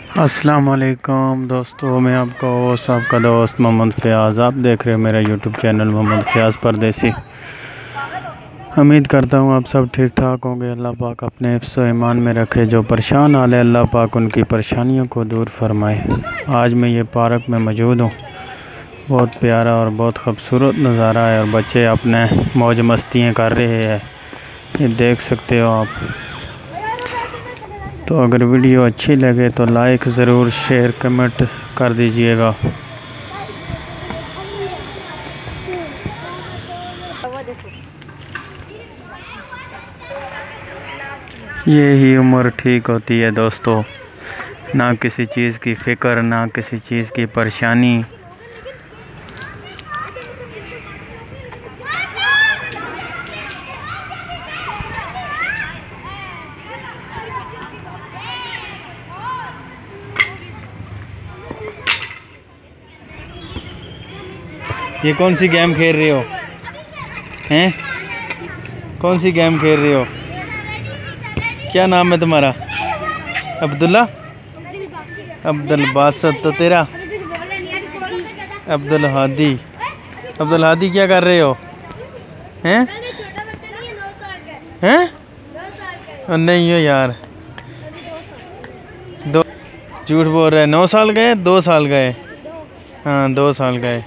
अस्सलाम वालेकुम दोस्तों, मैं आपका दोस्त मोहम्मद फ़याज़। आप देख रहे हैं मेरा यूट्यूब चैनल मोहम्मद फ़याज़ परदेसी। उम्मीद करता हूँ आप सब ठीक ठाक होंगे। अल्लाह पाक अपने हिफ्ज़ व ईमान में रखे। जो परेशान हाल है अल्लाह पाक उनकी परेशानियों को दूर फरमाए। आज मैं ये पार्क में मौजूद हूँ। बहुत प्यारा और बहुत खूबसूरत नज़ारा है और बच्चे अपने मौज मस्तियाँ कर रहे हैं, ये देख सकते हो आप। तो अगर वीडियो अच्छी लगे तो लाइक ज़रूर, शेयर, कमेंट कर दीजिएगा। ये ही उम्र ठीक होती है दोस्तों, ना किसी चीज़ की फ़िक्र, ना किसी चीज़ की परेशानी। ये कौन सी गेम खेल रहे हो हैं? कौन सी गेम खेल रहे हो? क्या नाम है तुम्हारा? अब्दुल्ला, अब्दुल बासत। तो तेरा अब्दुल हादी। अब्दुल हादी क्या कर रहे हो हैं? हैं? नहीं हो यार, दो झूठ बोल रहे हैं। 9 साल गए, 2 साल गए। हाँ 2 साल गए।